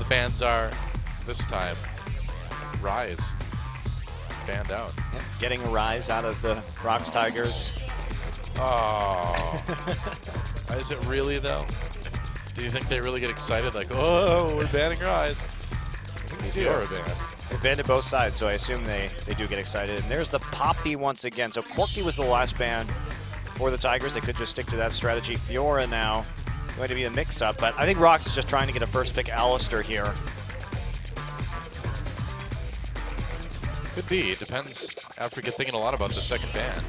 bans are this time. Rise. Banned out. Yeah, getting a rise out of the ROX Tigers. Oh. Is it really, though? Do you think they really get excited like, oh, we're banning Rise? I think they are a ban. They banned both sides, so I assume they do get excited. And there's the Poppy once again. So Corky was the last ban for the Tigers. They could just stick to that strategy. Fiora now going to be a mix-up, but I think ROX is just trying to get a first pick Alistair here. Could be. It depends. Afreeca thinking a lot about the second ban.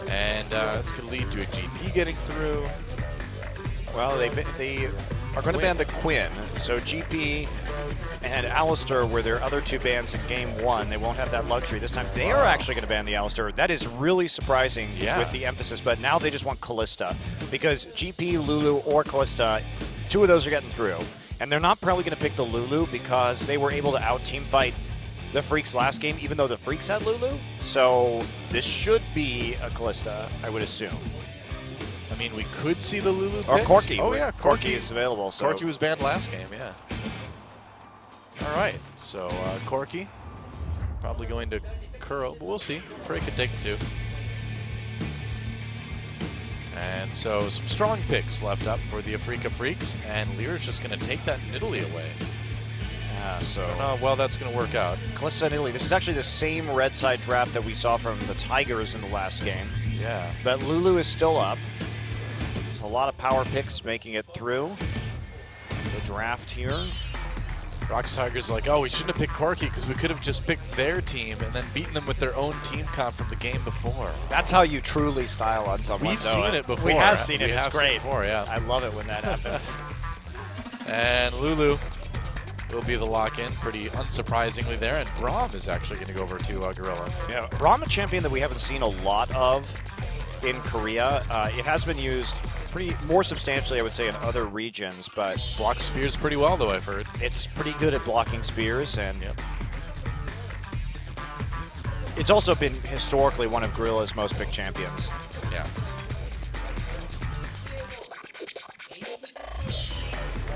And this could lead to a GP getting through. Well, they are going to ban the Quinn. So GP and Alistair were their other two bans in game one. They won't have that luxury this time. They are actually going to ban the Alistair. That is really surprising with the emphasis, but now they just want Kalista. Because GP, Lulu, or Kalista, two of those are getting through. And they're not probably going to pick the Lulu because they were able to out-team fight the Freecs last game, even though the Freecs had Lulu. So this should be a Kalista, I would assume. I mean, we could see the Lulu Or pick. Corky. Oh, yeah, Corky is available. So. Corky was banned last game, yeah. All right, so Corky probably going to Kuro, but we'll see. Prey could take it too. And so some strong picks left up for the Afreeca Freecs, and Lear's just going to take that Italy away. So I don't know how well that's going to work out. Kalista and Italy. This is actually the same red side draft that we saw from the Tigers in the last game. Yeah. But Lulu is still up. There's a lot of power picks making it through the draft here. ROX Tigers are like, oh, we shouldn't have picked Corky because we could have just picked their team and then beaten them with their own team comp from the game before. That's how you truly style on someone. We've seen it before. We have seen it. It's Seen great. it before, yeah. I love it when that happens. And Lulu will be the lock-in, pretty unsurprisingly there. And Braum is actually going to go over to Gorilla. Yeah, Braum, a champion that we haven't seen a lot of in Korea. It has been used more substantially, I would say, in other regions, but Blocks spears pretty well, though, I've heard. it's pretty good at blocking spears, and it's also been historically one of Gorilla's most picked champions. Yeah.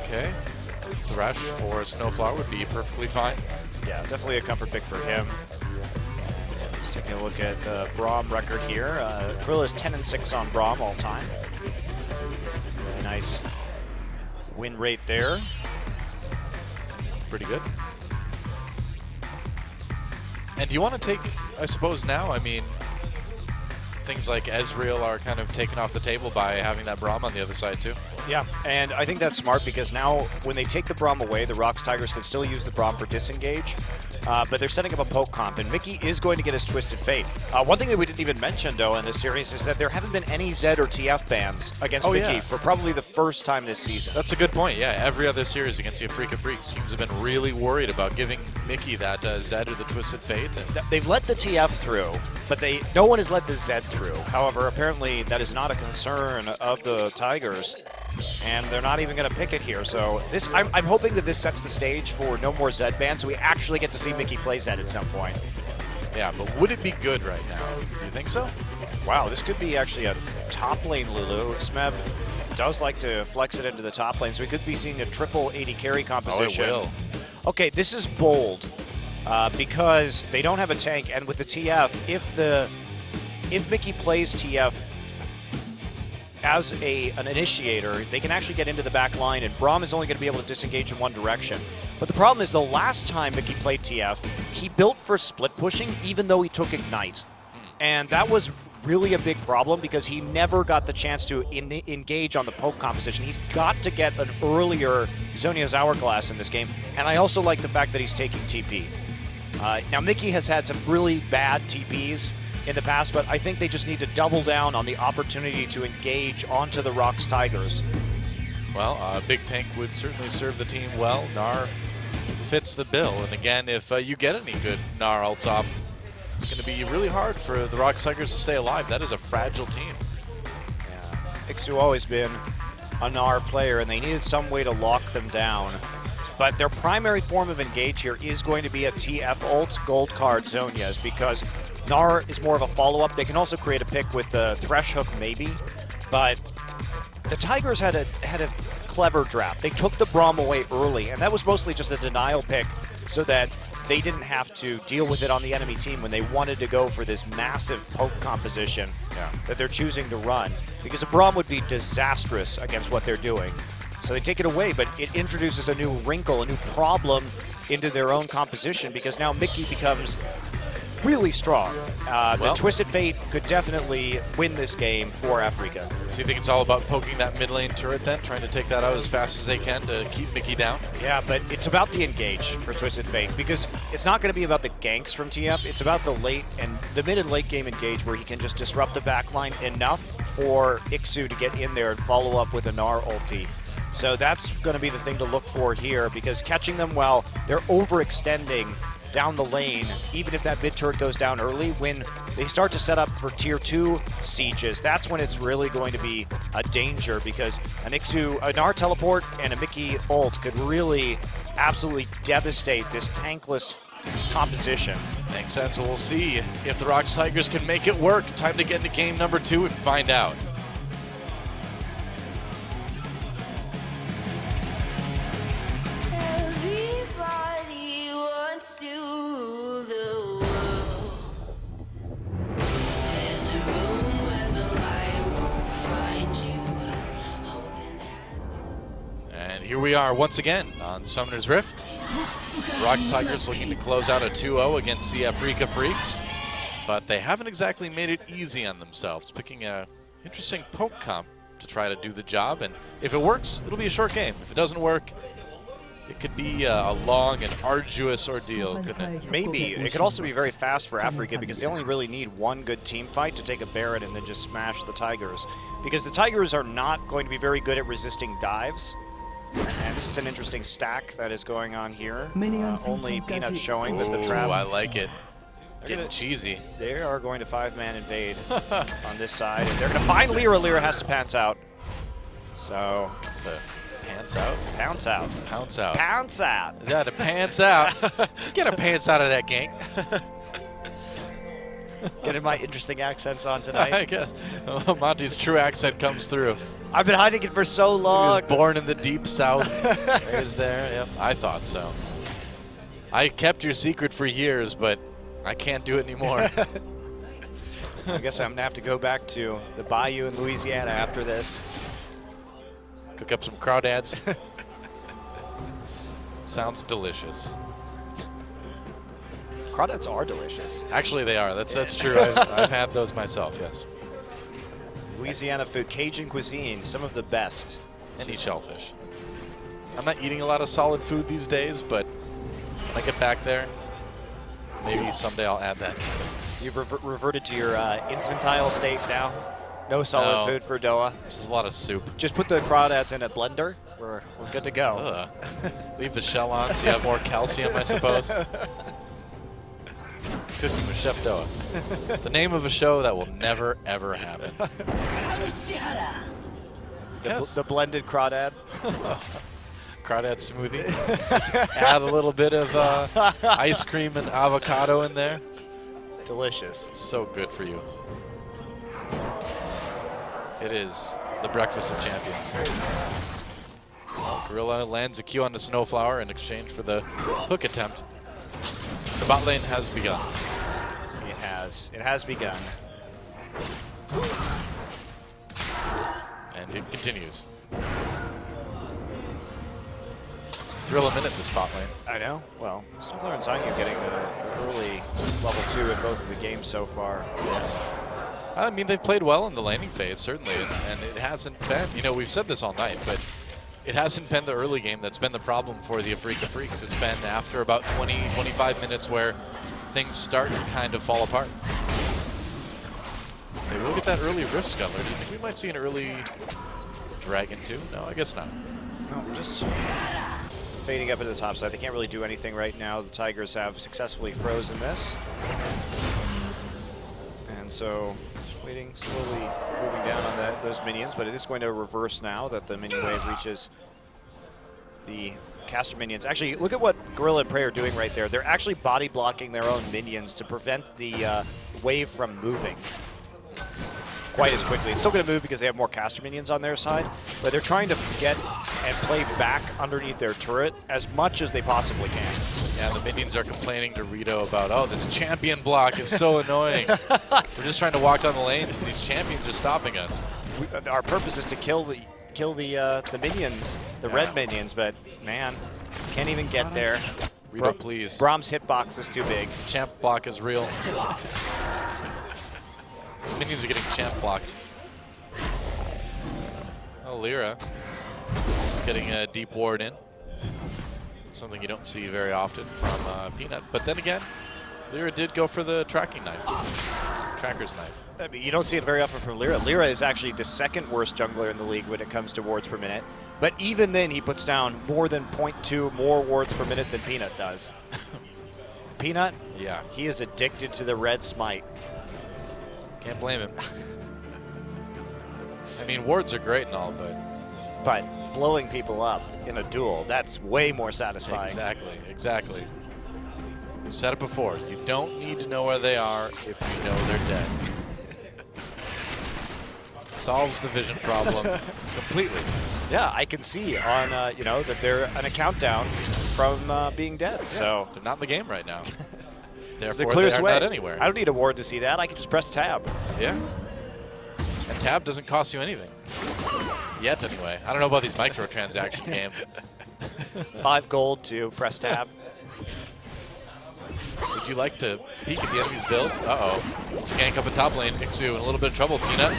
Okay. Thresh for Snowflower would be perfectly fine. Yeah, definitely a comfort pick for him. Just taking a look at the Braum record here. Gorilla's 10-6 on Braum all time. Really nice win rate there. Pretty good. And do you want to take, I suppose now, I mean, things like Ezreal are kind of taken off the table by having that Braum on the other side too. Yeah, and I think that's smart because now when they take the Braum away, the ROX Tigers can still use the Braum for disengage, but they're setting up a poke comp, and Mickey is going to get his Twisted Fate. One thing that we didn't even mention, though, in this series is that there haven't been any Zed or TF bans against Mickey for probably the first time this season. That's a good point, yeah. Every other series against the Afreeca Freecs seems to have been really worried about giving Mickey that Zed or the Twisted Fate. And They've let the TF through, but no one has let the Zed through. However, apparently that is not a concern of the Tigers, and they're not even going to pick it here. So this, I'm hoping that this sets the stage for no more Zed bans, so we actually get to see Mickey play Zed at some point. yeah, but would it be good right now? Do you think so? Wow, this could be actually a top lane Lulu. Smeb does like to flex it into the top lane, so we could be seeing a triple 80 carry composition. Oh, it will. Okay, this is bold because they don't have a tank, and with the TF, if Mickey plays TF as an initiator, they can actually get into the back line, and Braum is only going to be able to disengage in one direction. But the problem is the last time Mickey played TF, he built for split pushing even though he took Ignite. And that was really a big problem because he never got the chance to engage on the poke composition. He's got to get an earlier Zhonya's Hourglass in this game, and I also like the fact that he's taking TP. Now, Mickey has had some really bad TPs in the past, but I think they just need to double down on the opportunity to engage onto the ROX Tigers. Well, a big tank would certainly serve the team well. Gnar fits the bill, and again, if you get any good Gnar ults off, it's going to be really hard for the ROX Tigers to stay alive. That is a fragile team. Yeah, Ixu always been a Gnar player, and they needed some way to lock them down. But their primary form of engage here is going to be a TF ult gold card Zhonya's, because Gnar is more of a follow-up. They can also create a pick with the Thresh Hook maybe, but the Tigers had a clever draft. They took the Braum away early, and that was mostly just a denial pick so that they didn't have to deal with it on the enemy team when they wanted to go for this massive poke composition that they're choosing to run. Because a Braum would be disastrous against what they're doing. So they take it away, but it introduces a new wrinkle, a new problem into their own composition, because now Mickey becomes really strong. The Twisted Fate could definitely win this game for Afreeca. So you think it's all about poking that mid lane turret then, trying to take that out as fast as they can to keep Mickey down? Yeah, but it's about the engage for Twisted Fate, because it's not going to be about the ganks from TF, it's about the late and the mid and late game engage where he can just disrupt the backline enough for Ixu to get in there and follow up with a Gnar ulti. So that's going to be the thing to look for here, because catching them while they're overextending down the lane, even if that mid turret goes down early, when they start to set up for tier 2 sieges, that's when it's really going to be a danger, because an Ixu, a Gnar teleport, and a Mickey ult could really absolutely devastate this tankless composition. Makes sense. We'll see if the ROX Tigers can make it work. Time to get into game number 2 and find out. Here we are once again on Summoner's Rift. ROX Tigers looking to close out a 2-0 against the Afreeca Freecs, but they haven't exactly made it easy on themselves, picking a interesting poke comp to try to do the job, and if it works, it'll be a short game. If it doesn't work, it could be a long and arduous ordeal, couldn't it? Maybe. It could also be very fast for Afreeca, because they only really need one good team fight to take a Barret and then just smash the Tigers. Because the Tigers are not going to be very good at resisting dives. And this is an interesting stack that is going on here. Only Peanuts showing that the trap. I like it. Getting cheesy. They are going to 5-man invade on this side, and they're going to find Lyra. Lyra has to pants out. So it's a pants out? Pounce out. Pounce out. Pounce out. Is that a pants out? Get a pants out of that gank. Getting my interesting accents on tonight. I guess Monty's true accent comes through. I've been hiding it for so long. He was born in the deep south. He was there. Yep, I thought so. I kept your secret for years, but I can't do it anymore. I guess I'm going to have to go back to the bayou in Louisiana after this. Cook up some crawdads. Sounds delicious. Crawdads are delicious. Actually, they are. That's true. I've had those myself, yes. Louisiana food, Cajun cuisine, some of the best. And eat shellfish. I'm not eating a lot of solid food these days, but when I get back there, maybe someday I'll add that to it. You've reverted to your infantile state now? No solid food for Doa? There's a lot of soup. Just put the crawdads in a blender. We're good to go. Ugh. Leave the shell on so you have more calcium, I suppose. Cooking with Chef Doa. The name of a show that will never, ever happen. The blended crawdad. Crawdad smoothie. Just add a little bit of ice cream and avocado in there. Delicious. It's so good for you. It is the breakfast of champions. Gorilla lands a Q on the Snowflower in exchange for the hook attempt. The bot lane has begun. It has. It has begun. And it continues. Thrill a minute this bot lane. I know. Well, Snowflower and Zanyu getting an early level 2 in both of the games so far. Yeah. I mean, they've played well in the laning phase, certainly, and it hasn't been, you know, we've said this all night, but it hasn't been the early game that's been the problem for the Afreeca Freecs. It's been after about 20, 25 minutes where things start to kind of fall apart. Hey, we'll get that early Rift Scuttler. Do you think we might see an early Dragon too? No, I guess not. No, we're just fading up into the top side. They can't really do anything right now. The Tigers have successfully frozen this. And so waiting, slowly moving down on those minions, but it is going to reverse now that the minion wave reaches the caster minions. Actually, look at what Gorilla and Prey are doing right there. They're actually body blocking their own minions to prevent the wave from moving quite as quickly. It's still going to move because they have more caster minions on their side, but they're trying to get and play back underneath their turret as much as they possibly can. Yeah, the minions are complaining to Rito about, oh, this champion block is so annoying. We're just trying to walk down the lanes, and these champions are stopping us. Our purpose is to kill the minions, the red minions, but man, can't even get there. Rito, please. Brahm's hitbox is too big. Champ block is real. Minions are getting champ blocked. Oh, Lyra just getting a deep ward in. Something you don't see very often from Peanut. But then again, Lyra did go for the tracking knife. Tracker's knife. I mean, you don't see it very often from Lyra. Lyra is actually the second worst jungler in the league when it comes to wards per minute. But even then, he puts down more than 0.2 more wards per minute than Peanut does. Peanut? Yeah. He is addicted to the red smite. Can't blame him. I mean, wards are great and all, but blowing people up in a duel, that's way more satisfying. Exactly, exactly. We've said it before. You don't need to know where they are if you know they're dead. Solves the vision problem completely. Yeah, I can see on that they're on a countdown from being dead. Yeah, so they're not in the game right now. it's the Therefore, clearest they are way. not anywhere. I don't need a ward to see that. I can just press tab. Yeah. And tab doesn't cost you anything. Yet, anyway. I don't know about these microtransaction games. 5 gold to press tab. Would you like to peek at the enemy's build? Uh-oh. Let's gank up a top lane. Ixu in a little bit of trouble. Peanut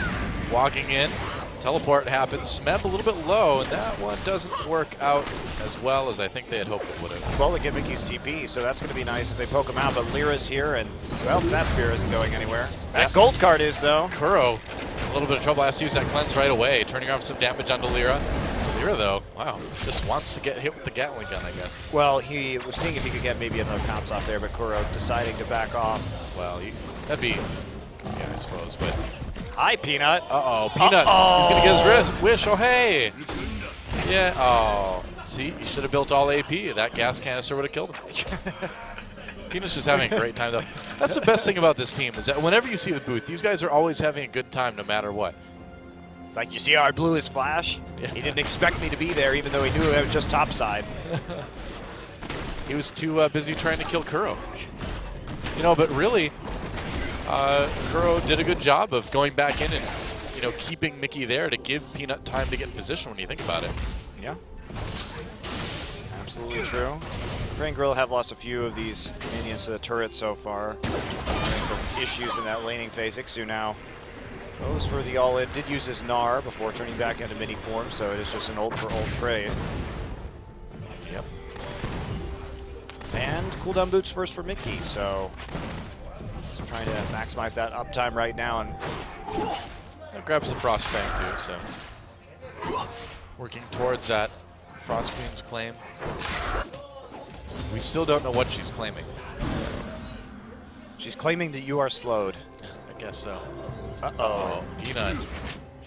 walking in. Teleport happens. Smeb a little bit low, and that one doesn't work out as well as I think they had hoped it would have. Well, they get Mickey's TP, so that's going to be nice if they poke him out. But Lyra's here, and, well, that spear isn't going anywhere. That gold card is, though. Kuro, a little bit of trouble. Has to use that cleanse right away, turning off some damage onto Lyra. Lyra, though, wow, just wants to get hit with the Gatling gun, I guess. Well, he was seeing if he could get maybe another pounce off there, but Kuro deciding to back off. Well, that'd be, yeah, I suppose, but... Hi, Peanut. Uh-oh, Peanut. He's going to get his wish. Oh, hey. Yeah, oh. See, you should have built all AP. That gas canister would have killed him. Peanut's just having a great time, though. That's the best thing about this team, is that whenever you see the booth, these guys are always having a good time no matter what. It's like, you see how I blew his flash? Yeah. He didn't expect me to be there, even though he knew I was just topside. He was too busy trying to kill Kuro. You know, but really, Kuro did a good job of going back in and, keeping Mickey there to give Peanut time to get in position when you think about it. Yeah. Absolutely true. Brain Grill have lost a few of these minions to the turret so far. Having some issues in that laning phase. Ixu now goes for the all-in. Did use his Gnar before turning back into mini form, so it is just an old-for-old trade. Yep. And cooldown boots first for Mickey, so trying to maximize that uptime right now. And that grabs the Frost Fang, too, so working towards that Frost Queen's claim. We still don't know what she's claiming. She's claiming that you are slowed. I guess so. Uh-oh. Peanut.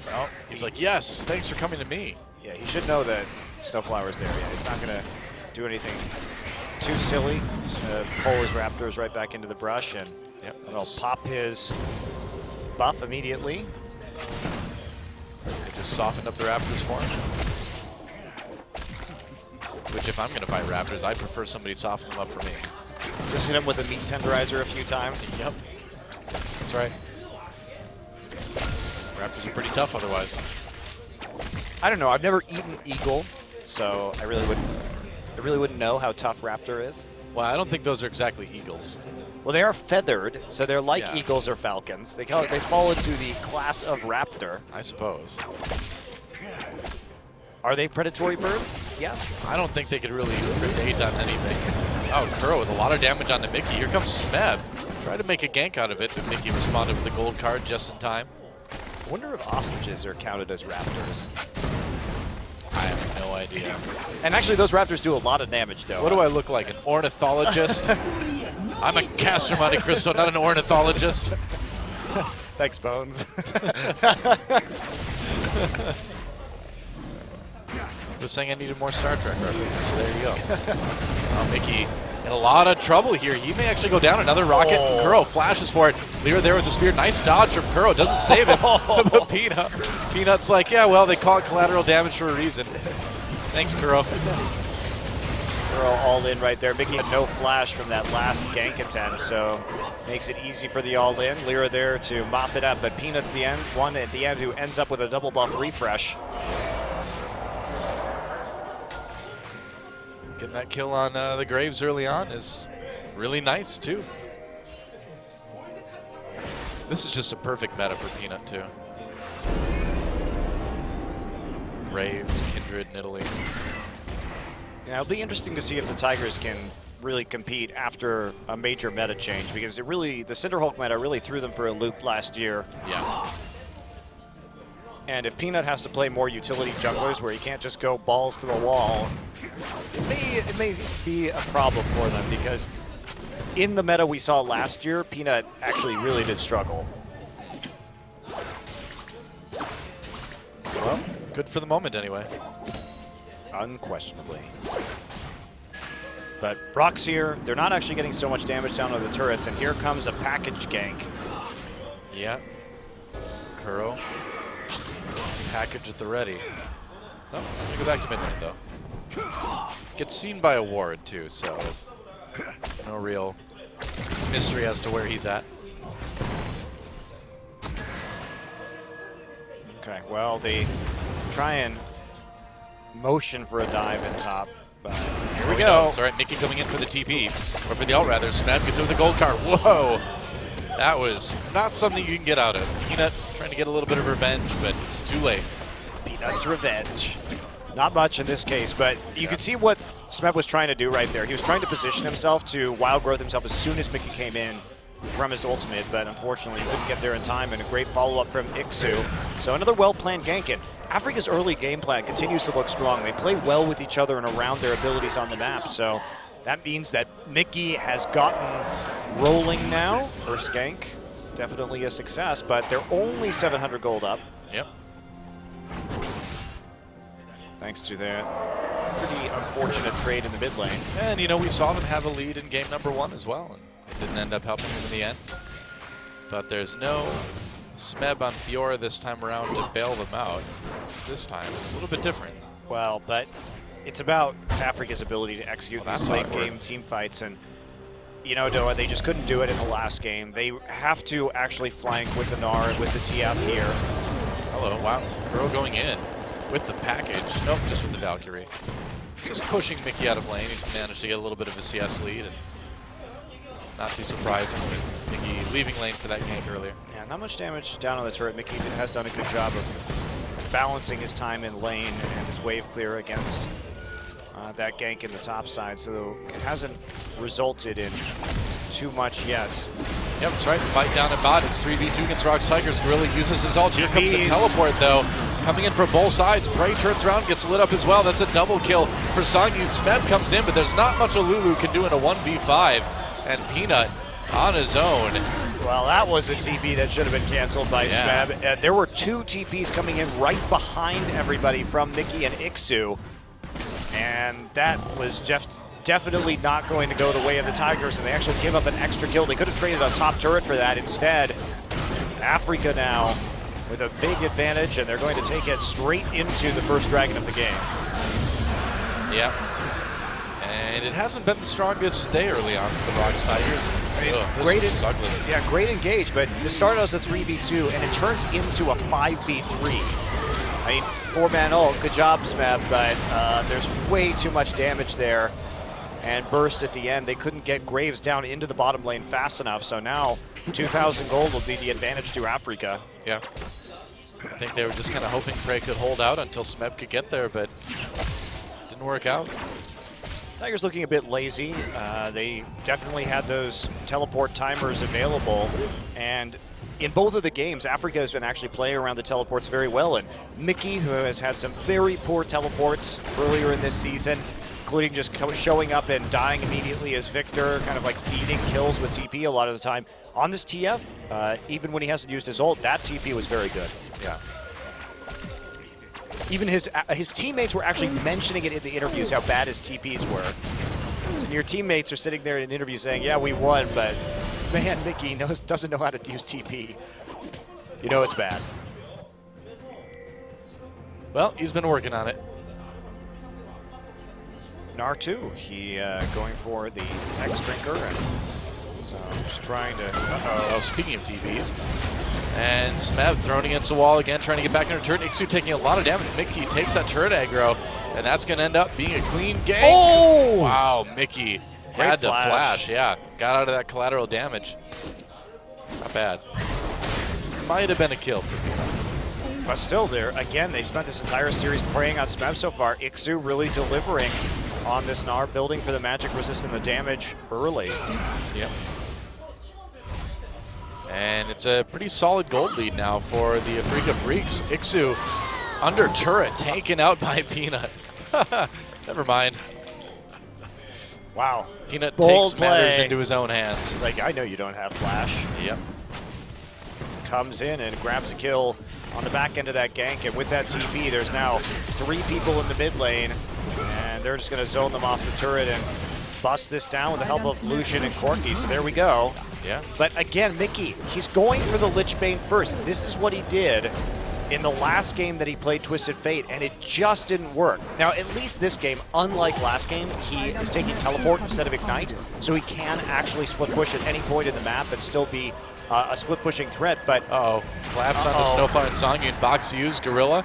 Well, he's like, yes, thanks for coming to me. Yeah, he should know that Snowflower's there. Yeah, he's not going to do anything too silly. Just pull his Raptors right back into the brush, and it'll pop his buff immediately. They just softened up the Raptors for him. Which, if I'm going to fight Raptors, I'd prefer somebody soften them up for me. Just hit him with a meat tenderizer a few times. Yep. That's right. Raptors are pretty tough otherwise. I don't know. I've never eaten eagle, so I really wouldn't know how tough raptor is. Well, I don't think those are exactly eagles. Well, they are feathered, so they're like eagles or falcons. They fall into the class of raptor. I suppose. Are they predatory birds? Yes. I don't think they could really predate on anything. Oh, Kuro with a lot of damage on the Mickey. Here comes Smeb. Tried to make a gank out of it, but Mickey responded with the gold card just in time. I wonder if ostriches are counted as raptors. I have no idea. And actually, those raptors do a lot of damage, though. What do I look like, an ornithologist? I'm a caster Monte Cristo, not an ornithologist. Thanks, Bones. I was saying I needed more Star Trek references, so there you go. Mickey in a lot of trouble here. He may actually go down. Another rocket. Kuro flashes for it. Lyra there with the spear. Nice dodge from Kuro. Doesn't save it. But Peanut's like, yeah, well, they call it collateral damage for a reason. Thanks, Kuro. Kuro all in right there. Mickey had no flash from that last gank attempt, so makes it easy for the all in. Lyra there to mop it up, but Peanut's the one at the end who ends up with a double buff refresh. Getting that kill on the Graves early on is really nice, too. This is just a perfect meta for Peanut, too. Graves, Kindred, Nidalee. Yeah, it'll be interesting to see if the Tigers can really compete after a major meta change, because the Cinderhulk meta really threw them for a loop last year. Yeah. And if Peanut has to play more utility junglers where he can't just go balls to the wall, it may be a problem for them, because in the meta we saw last year, Peanut actually really did struggle. Well, good for the moment anyway. Unquestionably. But ROX here, they're not actually getting so much damage down on the turrets, and here comes a package gank. Yeah. Kuro. Package at the ready. Oh, it's gonna go back to mid lane though. Gets seen by a ward too, so no real mystery as to where he's at. Okay, well, they try and motion for a dive in top, but here we go. It's all right, Mickey coming in for the TP, or for the ult rather. Smeb gets it with the gold card. Whoa! That was not something you can get out of. Peanut trying to get a little bit of revenge, but it's too late. Peanut's revenge. Not much in this case, but you could see what Smeb was trying to do right there. He was trying to position himself to wild growth himself as soon as Mickey came in from his ultimate, but unfortunately he couldn't get there in time, and a great follow-up from Ixu. So another well-planned gank, and Afreeca's early game plan continues to look strong. They play well with each other and around their abilities on the map, so that means that Mickey has gotten rolling now. First gank, definitely a success, but they're only 700 gold up. Yep. Thanks to that pretty unfortunate trade in the mid lane. And you know, we saw them have a lead in game number 1 as well, and it didn't end up helping them in the end. But there's no Smeb on Fiora this time around to bail them out. This time it's a little bit different. Well, but it's about Afreeca's ability to execute these late awkward. game team fights, and you know, Doa, they just couldn't do it in the last game. They have to actually flank with the Gnar and with the TF here. Hello, wow, Kuro going in with the package. Nope, just with the Valkyrie. Just pushing Mickey out of lane. He's managed to get a little bit of a CS lead, and not too surprising with Mickey leaving lane for that gank earlier. Yeah, not much damage down on the turret. Mickey has done a good job of balancing his time in lane and his wave clear against that gank in the top side, so it hasn't resulted in too much yet. Yep, that's right. Fight down at bot. It's 3v2 against ROX Tigers. Gorilla uses his ult. Here comes the teleport, though. Coming in from both sides. Bray turns around, gets lit up as well. That's a double kill for Songyun. Smeb comes in, but there's not much a Lulu can do in a 1v5. And Peanut on his own. Well, that was a TP that should have been canceled by Smeb. There were 2 TPs coming in right behind everybody from Mickey and Ixu. And that was definitely not going to go the way of the Tigers, and they actually give up an extra kill. They could have traded on top turret for that. Instead, Afreeca now with a big advantage, and they're going to take it straight into the first dragon of the game. Yep. And it hasn't been the strongest day early on for the ROX Tigers. Great, this is ugly. Yeah, great engage, but this started as a 3v2, and it turns into a 5v3. I mean, 4-man ult, good job, Smeb, but there's way too much damage there. And burst at the end. They couldn't get Graves down into the bottom lane fast enough, so now 2,000 gold will be the advantage to Afreeca. Yeah. I think they were just kind of hoping Prey could hold out until Smeb could get there, but didn't work out. Tigers looking a bit lazy. They definitely had those teleport timers available, and in both of the games, Afreeca has been actually playing around the teleports very well, and Mickey, who has had some very poor teleports earlier in this season, including just showing up and dying immediately as Victor, kind of like feeding kills with TP a lot of the time. On this TF, even when he hasn't used his ult, that TP was very good. Yeah. Even his teammates were actually mentioning it in the interviews, how bad his TPs were. So your teammates are sitting there in an interview saying, yeah, we won, but man, Mickey doesn't know how to use TP. You know it's bad. Well, he's been working on it. Nar too. He going for the Hex Drinker, and so just trying to. Well, speaking of TVs, and Smeb thrown against the wall again, trying to get back in her turret. Ixu taking a lot of damage. Mickey takes that turret aggro, and that's going to end up being a clean gank. Oh! Wow, Mickey had to flash. Yeah, got out of that collateral damage. Not bad. Might have been a kill for me. But still, there again, they spent this entire series preying on Smeb so far. Ixu really delivering on this Gnar, building for the magic resist and the damage early. Yep. And it's a pretty solid gold lead now for the Afreeca Freecs. Ixu under turret, taken out by Peanut. Never mind. Wow. Peanut Bold takes matters play. into his own hands. He's like, I know you don't have flash. Yep. Comes in and grabs a kill on the back end of that gank, and with that TP, there's now 3 people in the mid lane, and they're just going to zone them off the turret and bust this down with the help of Lucian and Corky. So there we go. Yeah. But again, Mickey, he's going for the Lich Bane first. This is what he did in the last game that he played Twisted Fate, and it just didn't work. Now, at least this game, unlike last game, he is taking Teleport instead of Ignite, so he can actually split push at any point in the map and still be a split pushing threat. But collapse on the Snowfire and Songyun. Box used. Gorilla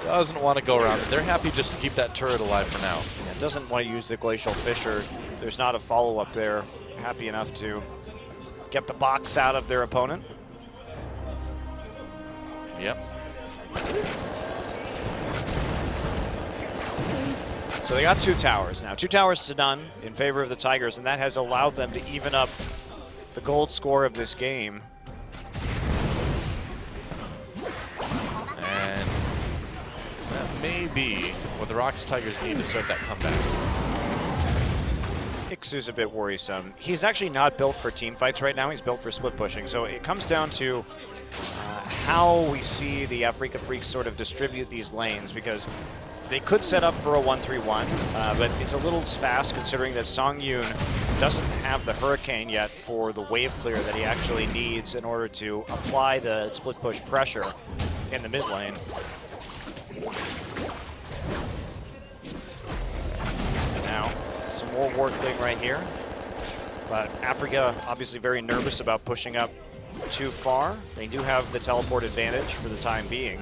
doesn't want to go around it. They're happy just to keep that turret alive for now. Yeah, doesn't want to use the Glacial Fissure. There's not a follow-up there. Happy enough to get the box out of their opponent. Yep. So they got 2 towers now. 2 towers to none in favor of the Tigers, and that has allowed them to even up the gold score of this game. And that may be what the ROX Tigers need to start that comeback. Ixu's a bit worrisome. He's actually not built for team fights right now. He's built for split pushing. So it comes down to how we see the Afreeca Freecs sort of distribute these lanes, because they could set up for a 1-3-1, but it's a little fast considering that Songyun doesn't have the Hurricane yet for the wave clear that he actually needs in order to apply the split push pressure in the mid lane. And now, some more Warcling right here. But Afreeca obviously very nervous about pushing up too far. They do have the teleport advantage for the time being.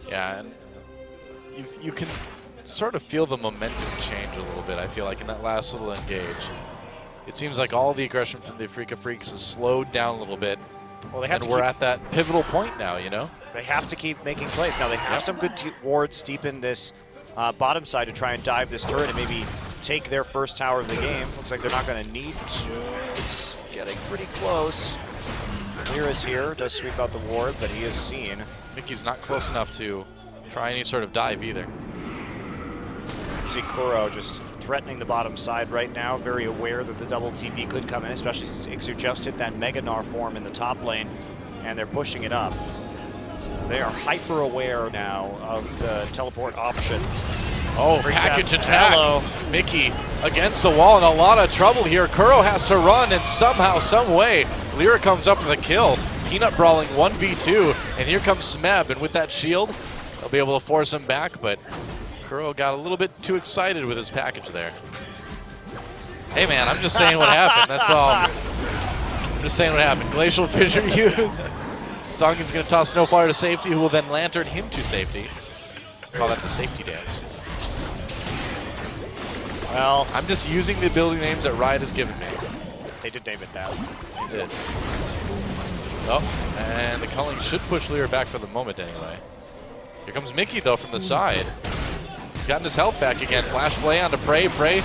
Yeah, and you can sort of feel the momentum change a little bit, I feel like, in that last little engage. It seems like all the aggression from the Afreeca Freecs has slowed down a little bit. Well, they have and to we're at that pivotal point now, you know? They have to keep making plays. Now, they have some good wards deep in this bottom side to try and dive this turret and maybe take their first tower of the game. Looks like they're not going to need to. It's getting pretty close. Lyra's here, does sweep out the ward, but he is seen. Mickey's not close enough to try any sort of dive either. You see Kuro just threatening the bottom side right now, very aware that the double TP could come in, especially since Ixu just hit that Mega Gnar form in the top lane, and they're pushing it up. They are hyper aware now of the teleport options. Oh, package attack. Hello. Mickey against the wall in a lot of trouble here. Kuro has to run, and somehow, some way, Lyra comes up with a kill. Peanut brawling 1v2, and here comes Smeb, and with that shield, they'll be able to force him back, but Kuro got a little bit too excited with his package there. Hey man, I'm just saying what happened, that's all. I'm just saying what happened. Glacial Fissure used. Songyun's gonna toss Snowfire to safety, who will then lantern him to safety. Call that the safety dance. Well, I'm just using the ability names that Riot has given me. They did name it that. They did. Oh, and the culling should push Lyra back for the moment anyway. Here comes Mickey though from the side. He's gotten his health back again. Flash play onto Prey. Prey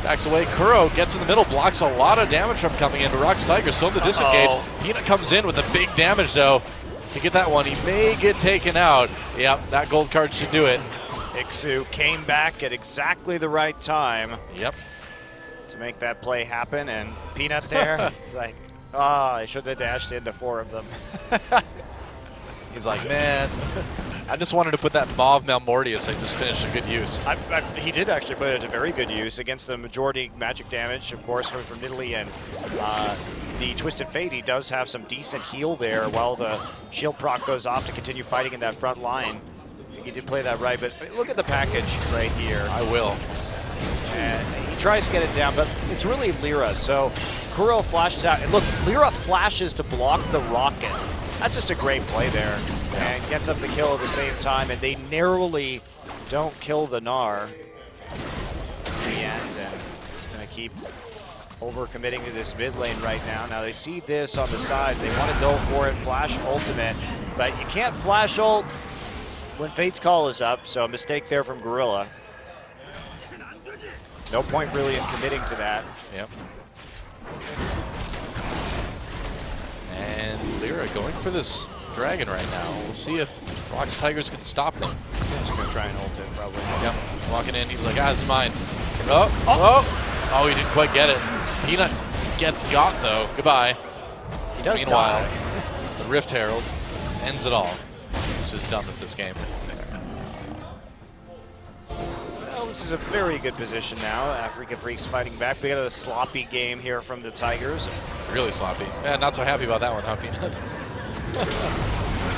backs away. Kuro gets in the middle, blocks a lot of damage from coming in. But ROX Tigers still in the disengage. Peanut comes in with the big damage though. To get that one, he may get taken out. Yep, that gold card should do it. Ixu came back at exactly the right time. Yep. To make that play happen, and Peanut there, like, I should have dashed into 4 of them. He's like, man, I just wanted to put that Mauve Malmortius I just finished a good use. He did actually put it to very good use against the majority magic damage, of course, coming from Italy, and the Twisted Fate, he does have some decent heal there while the shield proc goes off to continue fighting in that front line. think he did play that right, but look at the package right here. I will. And he tries to get it down, but it's really Lyra. So Kuro flashes out, and look, Lyra flashes to block the rocket. That's just a great play there, and gets up the kill at the same time, and they narrowly don't kill the Gnar in the end, and he's going to keep over-committing to this mid lane right now. Now they see this on the side, they want to go for it, flash ultimate, but you can't flash ult when Fate's Call is up, so a mistake there from Gorilla. No point really in committing to that. Yep. And Lyra going for this dragon right now. We'll see if ROX Tigers can stop them. He's going to try and ult it, probably. Yep. Walking in, he's like, it's mine. Oh, he didn't quite get it. Peanut gets got, though. Goodbye. He does Meanwhile, die. the Rift Herald ends it all. It's just done with this game. Well, this is a very good position now. Afreeca Freecs fighting back. We got a sloppy game here from the Tigers. Really sloppy. Yeah, not so happy about that one, huh, Peanut?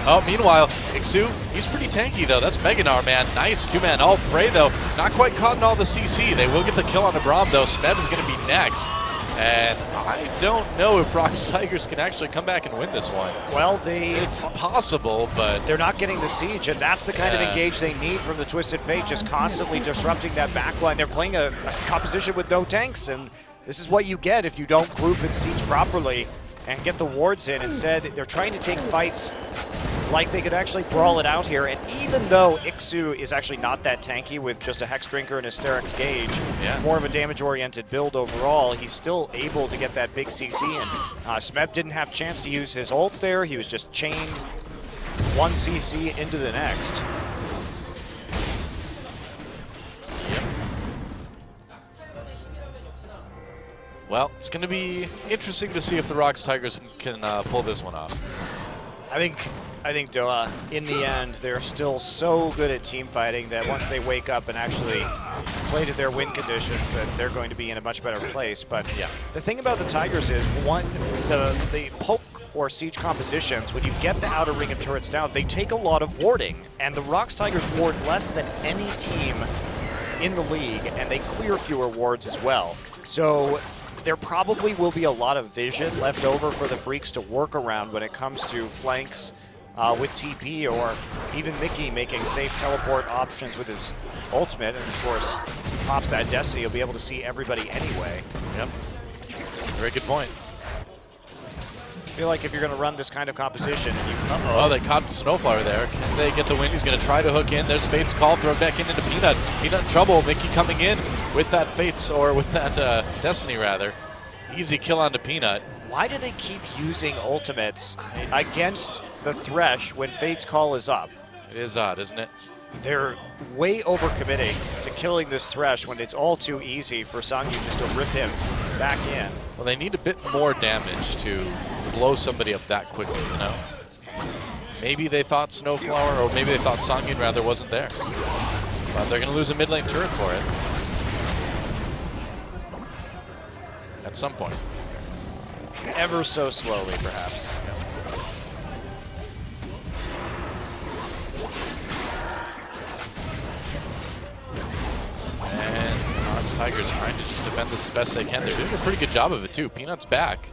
Oh, meanwhile, Ixu, he's pretty tanky, though. That's Meganar, man. Nice two-man ult. Prey, though, not quite caught in all the CC. They will get the kill on the Braum, though. Smeb is going to be next. And I don't know if ROX Tigers can actually come back and win this one. Well, it's possible, but they're not getting the siege, and that's the kind of engage they need from the Twisted Fate, just constantly disrupting that backline. They're playing a composition with no tanks, and this is what you get if you don't group and siege properly and get the wards in. Instead, they're trying to take fights like they could actually brawl it out here. And even though Ixu is actually not that tanky with just a Hex Drinker and Hysteric's Gauge, more of a damage-oriented build overall, he's still able to get that big CC. And Smeb didn't have a chance to use his ult there. He was just chained one CC into the next. Well, it's going to be interesting to see if the ROX Tigers can pull this one off. I think Doha, in the end, they're still so good at team fighting that once they wake up and actually play to their win conditions, that they're going to be in a much better place. But the thing about the Tigers is, one, the poke or siege compositions, when you get the outer ring of turrets down, they take a lot of warding. And the ROX Tigers ward less than any team in the league, and they clear fewer wards as well. So there probably will be a lot of vision left over for the Freecs to work around when it comes to flanks with TP, or even Mickey making safe teleport options with his ultimate. And of course, if he pops that Destiny, he'll be able to see everybody anyway. Yep. Very good point. I feel like if you're going to run this kind of composition, Oh, they caught Snowflower there. Can they get the win? He's going to try to hook in. There's Fate's Call, throw it back into Peanut. Peanut in trouble. Mickey coming in with that Fate's, or with that Destiny, rather. Easy kill onto Peanut. Why do they keep using ultimates against the Thresh when Fate's Call is up? It is odd, isn't it? They're way overcommitting to killing this Thresh when it's all too easy for Sangyu just to rip him back in. Well, they need a bit more damage to blow somebody up that quickly, you know? Maybe they thought Snowflower, or maybe they thought Sangyu rather wasn't there. But they're going to lose a mid lane turret for it. At some point. Ever so slowly, perhaps. And ROX Tigers trying to just defend this as best they can. They're doing a pretty good job of it, too. Peanut's back.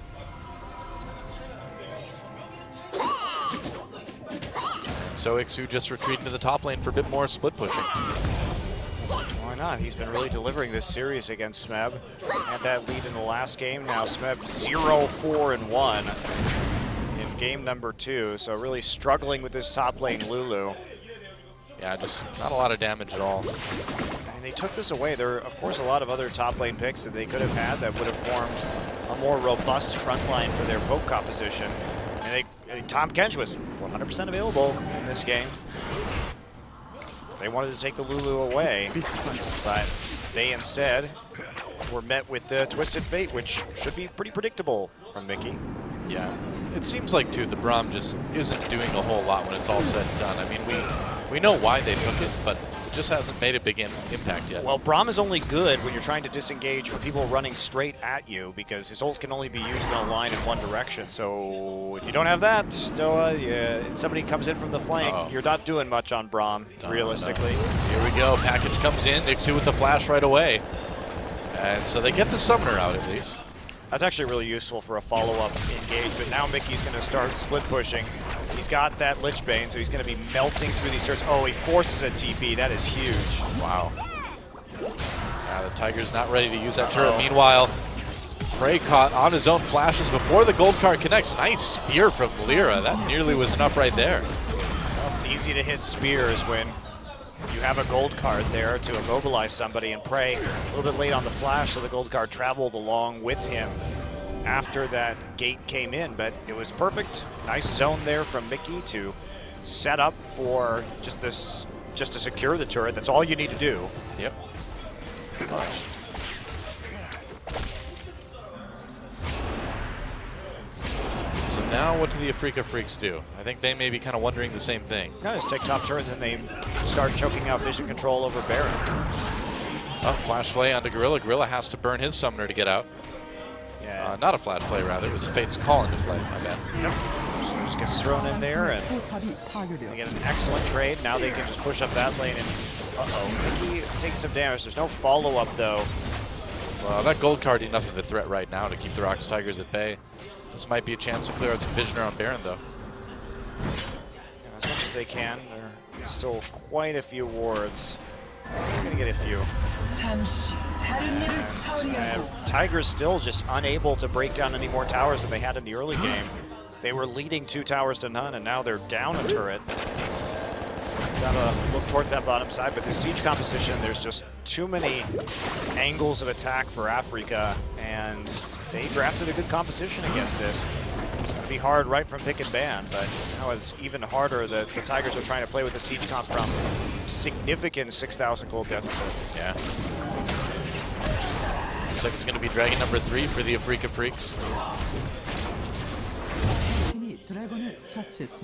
So Ixu just retreating to the top lane for a bit more split pushing. Why not? He's been really delivering this series against Smeb. Had that lead in the last game. Now Smeb 0-4-1 in game number 2. So really struggling with this top lane Lulu. Yeah, just not a lot of damage at all. And they took this away. There are, of course, a lot of other top lane picks that they could have had that would have formed a more robust front line for their poke composition. And Tom Kench was 100% available in this game. They wanted to take the Lulu away, but they instead were met with the Twisted Fate, which should be pretty predictable from Mickey. Yeah, it seems like, too, the Braum just isn't doing a whole lot when it's all said and done. I mean, we know why they took it, but It just hasn't made a big impact yet. Well, Braum is only good when you're trying to disengage with people running straight at you, because his ult can only be used in a line in one direction. So if you don't have that, Stoa, and somebody comes in from the flank, you're not doing much on Braum, realistically. Here we go. Package comes in. Ixu with the flash right away. And so they get the summoner out at least. That's actually really useful for a follow-up engage, but now Mickey's going to start split pushing. He's got that Lich Bane, so he's going to be melting through these turrets. Oh, he forces a TP. That is huge. Wow. The Tiger's not ready to use that turret. Meanwhile, Frey caught on his own flashes before the gold card connects. Nice spear from Lyra. That nearly was enough right there. Well, easy to hit spears when you have a gold card there to immobilize somebody, and Prey a little bit late on the flash, so the gold card traveled along with him after that gate came in, but it was perfect. Nice zone there from Mickey to set up for just to secure the turret. That's all you need to do. Yep. So now what do the Afreeca Freecs do? I think they may be kind of wondering the same thing. No, just take top turret, and then they start choking out vision control over Baron. Oh, flash play onto Gorilla. Gorilla has to burn his summoner to get out. Yeah. Not a flash play, rather. It was Fate's call into play, my bad. Yep. So just gets thrown in there, and they get an excellent trade. Now they can just push up that lane, and Mickey takes some damage. There's no follow-up, though. Well, that gold card enough of a threat right now to keep the ROX Tigers at bay. This might be a chance to clear out some vision around Baron, though. Yeah, as much as they can. There's still quite a few wards. They're going to get a few. And Tigers still just unable to break down any more towers than they had in the early game. They were leading 2 towers to none, and now they're down a turret. Gotta look towards that bottom side, but the siege composition, there's just too many angles of attack for Afreeca, and they drafted a good composition against this. It's going to be hard right from pick and ban, but now it's even harder that the Tigers are trying to play with the siege comp from significant 6,000 gold deficit. Yeah. Looks like it's going to be Dragon number 3 for the Afreeca Freecs.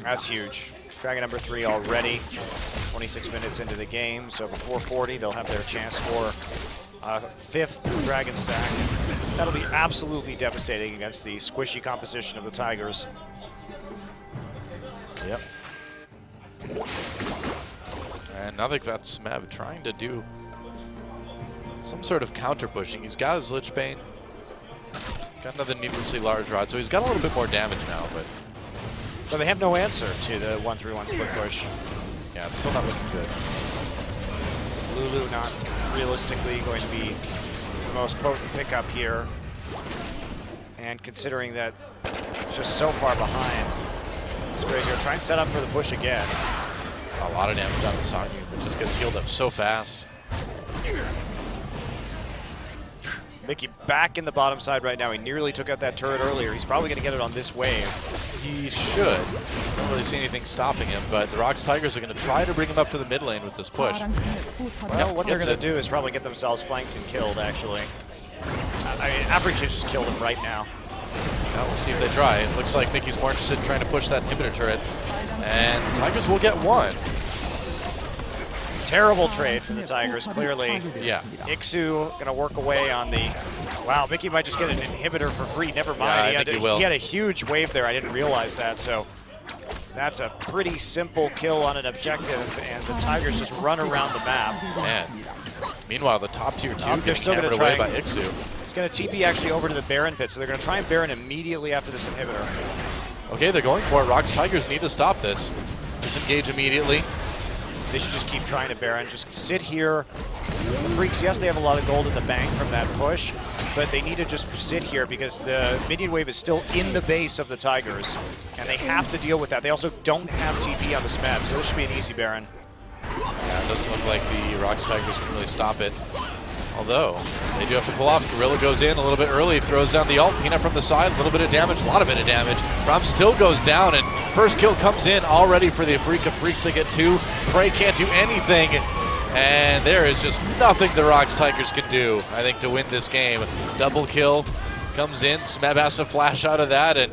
That's huge. Dragon number 3 already, 26 minutes into the game, so before 40 they'll have their chance for a 5th Dragon stack. That'll be absolutely devastating against the squishy composition of the Tigers. Yep. And now they've got Smeb trying to do some sort of counter pushing. He's got his Lich Bane, got another needlessly large rod, so he's got a little bit more damage now, but they have no answer to the 1-3-1 split push. Yeah, it's still not looking good. Lulu not realistically going to be the most potent pickup here. And considering that it's just so far behind, it's great here. Try and set up for the push again. A lot of damage on the Sanyu, but just gets healed up so fast. Mickey back in the bottom side right now. He nearly took out that turret earlier. He's probably going to get it on this wave. He should. Don't really see anything stopping him, but the ROX Tigers are going to try to bring him up to the mid lane with this push. Well, what they're going to do is probably get themselves flanked and killed, actually. I mean, Afreeca just killed him right now. Well, we'll see if they try. It looks like Mickey's more interested in trying to push that inhibitor turret, and the Tigers will get one. Terrible trade for the Tigers, clearly. Yeah. Ixu going to work away on the... Wow, Mickey might just get an inhibitor for free. Never mind. Yeah, He had a huge wave there. I didn't realize that, so that's a pretty simple kill on an objective, and the Tigers just run around the map. Man. Meanwhile, the top tier 2 they're gets still hammered gonna away try by Ixu. He's going to TP actually over to the Baron pit, so they're going to try and Baron immediately after this inhibitor. Okay, they're going for it. ROX Tigers need to stop this. Disengage immediately. They should just keep trying to Baron. Just sit here. The Freecs, yes, they have a lot of gold in the bank from that push, but they need to just sit here because the minion wave is still in the base of the Tigers, and they have to deal with that. They also don't have TP on the Smeb, so this should be an easy Baron. Yeah, it doesn't look like the ROX Tigers can really stop it. Although, they do have to pull off. Gorilla goes in a little bit early, throws down the ult. Peanut from the side, a little bit of damage, a lot of damage. Braum still goes down, and first kill comes in already for the Afreeca Freecs to get 2. Prey can't do anything, and there is just nothing the ROX Tigers can do, I think, to win this game. Double kill comes in. Smeb has to flash out of that, and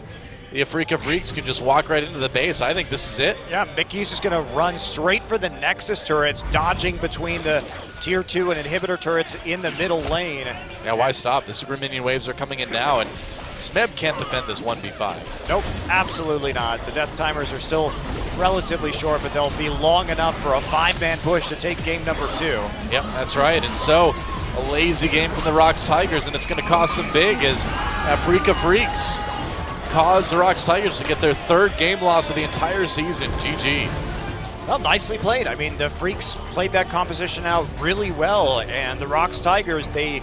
the Afreeca Freecs can just walk right into the base. I think this is it. Yeah, Mickey's just going to run straight for the Nexus turrets, dodging between the Tier 2 and Inhibitor turrets in the middle lane. Yeah, why stop? The Super Minion waves are coming in now, and Smeb can't defend this 1v5. Nope, absolutely not. The death timers are still relatively short, but they'll be long enough for a 5-man push to take game number 2. Yep, that's right. And so a lazy game from the ROX Tigers, and it's going to cost them big as Afreeca Freecs cause the ROX Tigers to get their 3rd game loss of the entire season. GG. Well, nicely played. I mean, the Freecs played that composition out really well, and the ROX Tigers, they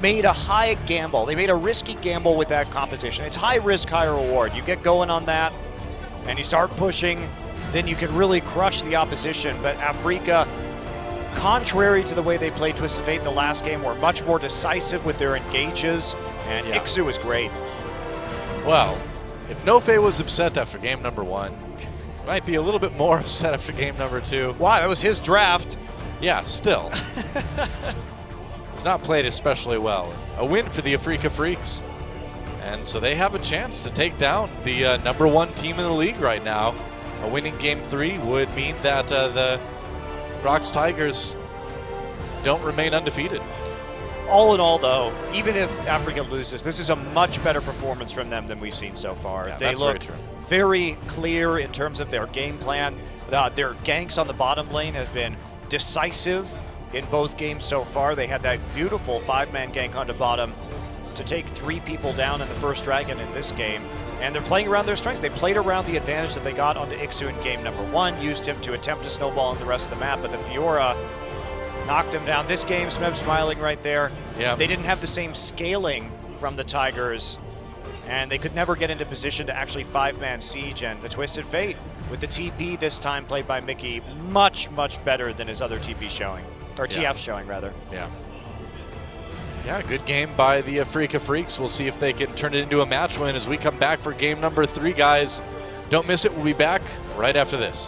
made a high gamble. They made a risky gamble with that composition. It's high risk, high reward. You get going on that, and you start pushing, then you can really crush the opposition. But Afreeca, contrary to the way they played Twisted Fate in the last game, were much more decisive with their engages, and Ixu was great. Well, if Nofe was upset after game number 1, he might be a little bit more upset after game number 2. Wow, that was his draft. Yeah, still. He's not played especially well. A win for the Afreeca Freecs. And so they have a chance to take down the number 1 team in the league right now. A winning game 3 would mean that the ROX Tigers don't remain undefeated. All in all, though, even if Afreeca loses, this is a much better performance from them than we've seen so far. Yeah, they look very clear in terms of their game plan. Their ganks on the bottom lane have been decisive in both games so far. They had that beautiful 5-man gank onto bottom to take 3 people down in the first dragon in this game. And they're playing around their strengths. They played around the advantage that they got onto Ixu in game number 1, used him to attempt to snowball in the rest of the map, but the Fiora knocked him down. This game, Smeb smiling right there. Yeah. They didn't have the same scaling from the Tigers, and they could never get into position to actually 5-man siege. And the Twisted Fate, with the TP this time played by Mickey, much, much better than his other TP showing. Or TF showing, rather. Yeah. Yeah, good game by the Afreeca Freecs. We'll see if they can turn it into a match win as we come back for game number 3, guys. Don't miss it. We'll be back right after this.